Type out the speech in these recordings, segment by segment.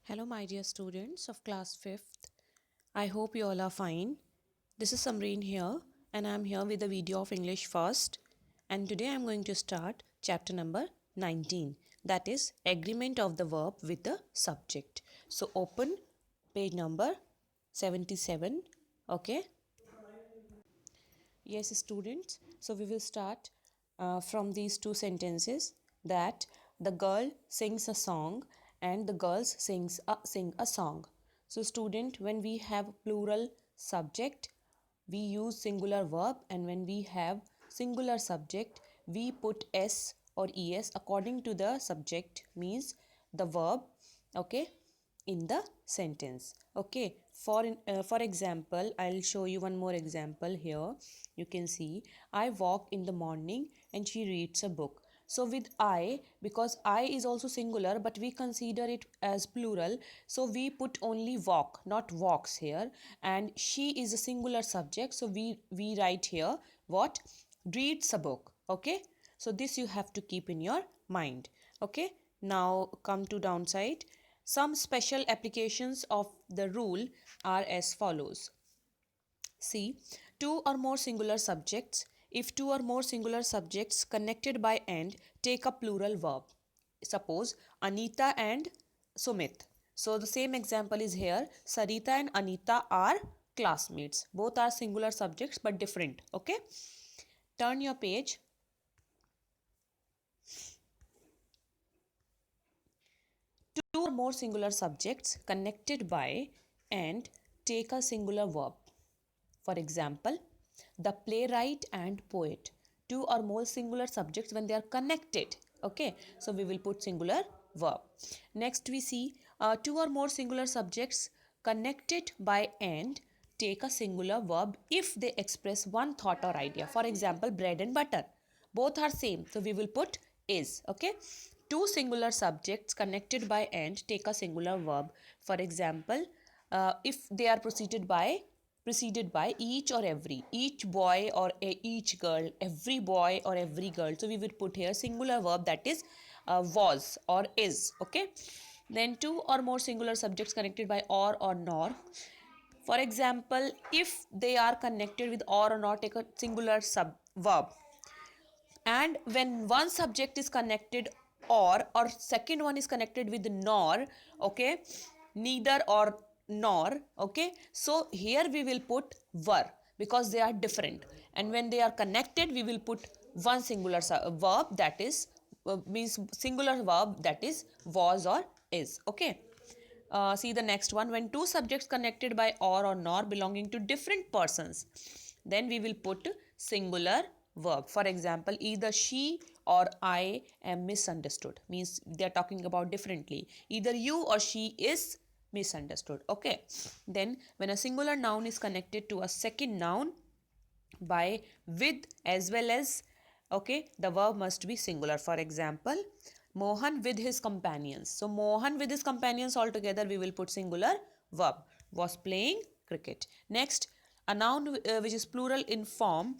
Hello, my dear students of class 5th. I hope you all are fine. This is Samreen here, and I'm here with the video of English first. And today I'm going to start chapter number 19, that is agreement of the verb with the subject. So, open page number 77. Okay. Yes, students. So, we will start from these two sentences that the girl sings a song and the girls sing a song. So, student, when we have plural subject, we use singular verb, and when we have singular subject, we put s or es according to the subject, means the verb. Okay, in the sentence. Okay, for example, I'll show you one more example here. You can see, I walk in the morning and she reads a book. So with I, because I is also singular but we consider it as plural, so we put only walk, not walks here, and she is a singular subject, so we write here what, reads a book. Okay, so this you have to keep in your mind. Okay, now come to downside. Some special applications of the rule are as follows. See, two or more singular subjects. If two or more singular subjects connected by and take a plural verb. Suppose Anita and Sumit. So the same example is here. Sarita and Anita are classmates. Both are singular subjects but different. Okay. Turn your page. Two or more singular subjects connected by and take a singular verb. For example, the playwright and poet. Two or more singular subjects when they are connected. Okay, so we will put singular verb. Next we see two or more singular subjects connected by and take a singular verb if they express one thought or idea. For example, bread and butter. Both are same, so we will put is. Okay, two singular subjects connected by and take a singular verb. For example, if they are preceded by each or every, each boy or each girl, every boy or every girl, so we would put here singular verb, that is was or is. Okay, then two or more singular subjects connected by or nor. For example, if they are connected with or nor, take a singular verb, and when one subject is connected or second one is connected with nor. Okay, neither or nor. Okay, so here we will put were because they are different, and when they are connected we will put one singular verb, that is means singular verb, that is was or is. Okay, see the next one. When two subjects connected by or nor belonging to different persons, then we will put singular verb. For example, either she or I am misunderstood, means they are talking about differently. Either you or she is misunderstood. Okay, then when a singular noun is connected to a second noun by, with, as well as, okay, the verb must be singular. For example, Mohan with his companions. So Mohan with his companions, altogether we will put singular verb, was playing cricket. Next, a noun which is plural in form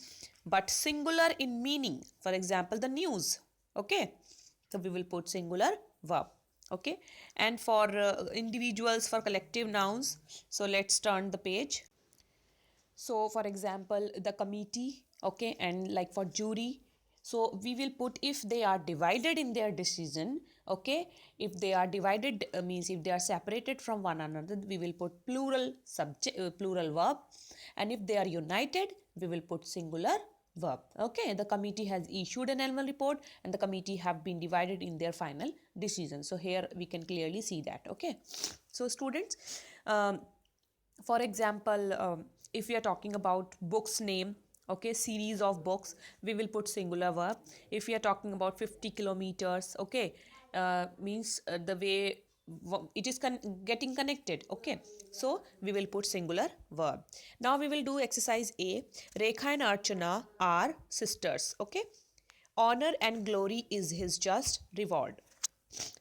but singular in meaning. For example, the news. Okay, so we will put singular verb. Okay, and for individuals, for collective nouns, so let's turn the page. So for example, the committee. Okay, and like for jury, so we will put if they are divided in their decision. Okay, if they are divided, means if they are separated from one another, we will put plural subject, plural verb, and if they are united, we will put singular verb. Okay, the committee has issued an annual report and the committee have been divided in their final decision. So here we can clearly see that. Okay, so students, for example, if we are talking about books name, okay, series of books, we will put singular verb. If we are talking about 50 kilometers, okay, means the way it is getting connected. Okay, so we will put singular verb. Now we will do exercise A. Rekha and Archana are sisters. Okay, honor and glory is his just reward.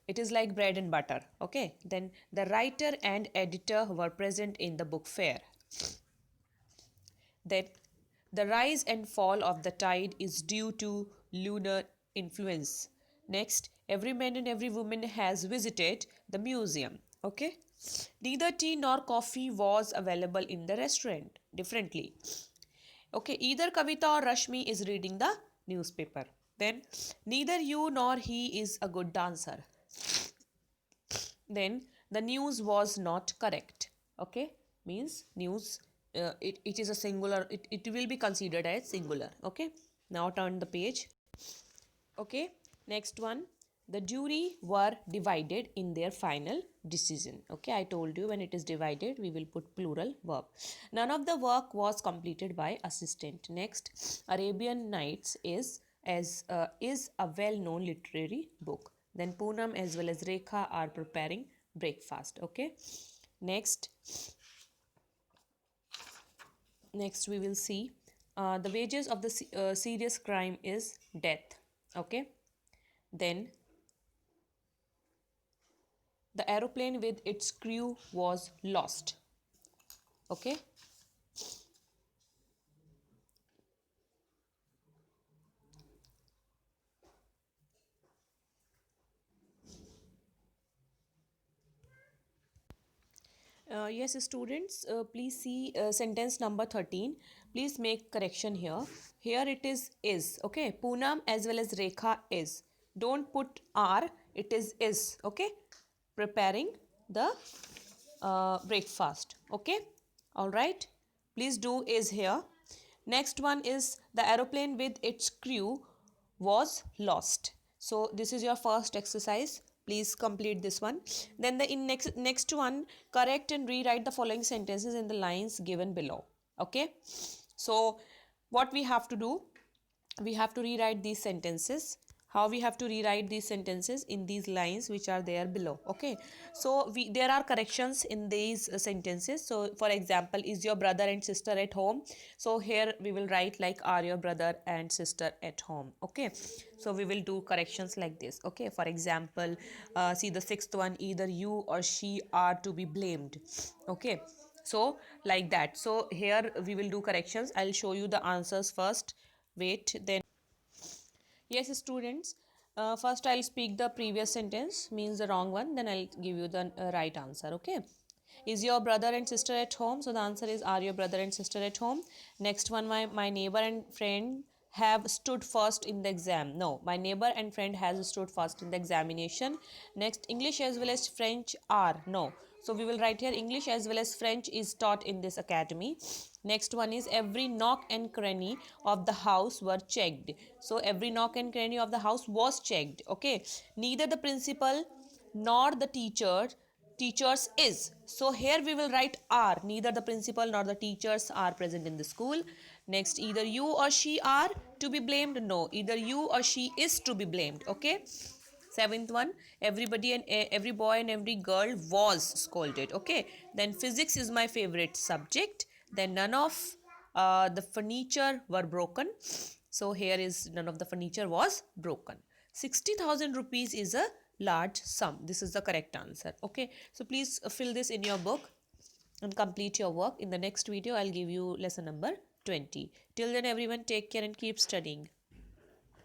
It is like bread and butter. Okay, then the writer and editor were present in the book fair. That the rise and fall of the tide is due to lunar influence. Next, every man and every woman has visited the museum. Okay. Neither tea nor coffee was available in the restaurant. Differently. Okay. Either Kavita or Rashmi is reading the newspaper. Then neither you nor he is a good dancer. Then the news was not correct. Okay. Means news, it is a singular, it will be considered as singular. Okay. Now turn the page. Okay, next one. The jury were divided in their final decision. Okay, I told you when it is divided, we will put plural verb. None of the work was completed by assistant. Next, Arabian Nights is a well-known literary book. Then Poonam as well as Rekha are preparing breakfast. Okay, next, we will see the wages of the serious crime is death. Okay, then the aeroplane with its crew was lost. Okay. Yes, students, please see sentence number 13. Please make correction here. Here it is. Okay. Poonam as well as Rekha is. Don't put are, it is. Okay. Preparing the breakfast. Okay. All right. Please do is here. Next one is the aeroplane with its crew was lost. So this is your first exercise. Please complete this one. Then the in next one, correct and rewrite the following sentences in the lines given below. Okay. So what we have to do, we have to rewrite these sentences. How we have to rewrite these sentences in these lines which are there below. Okay, so there are corrections in these sentences. So for example, is your brother and sister at home? So here we will write like, are your brother and sister at home? Okay, so we will do corrections like this. Okay, for example, see the sixth one, either you or she are to be blamed. Okay, so like that. So here we will do corrections. I'll show you the answers first. Wait, then. Yes, students. First, I'll speak the previous sentence, means the wrong one. Then I'll give you the right answer. Okay. Is your brother and sister at home? So the answer is, are your brother and sister at home? Next one, my neighbor and friend have stood first in the exam. No, my neighbor and friend has stood first in the examination. Next, English as well as French are. No. So we will write here, English as well as French is taught in this academy. Next one is, every nook and cranny of the house were checked. So every nook and cranny of the house was checked. Okay. Neither the principal nor the teachers is. So here we will write are. Neither the principal nor the teachers are present in the school. Next, either you or she are to be blamed. No, either you or she is to be blamed. Okay. Seventh one, everybody and every boy and every girl was scolded. Okay. Then physics is my favorite subject. Then none of the furniture were broken. So here is, none of the furniture was broken. 60,000 rupees is a large sum. This is the correct answer. Okay. So please fill this in your book and complete your work. In the next video, I'll give you lesson number 20. Till then, everyone, take care and keep studying.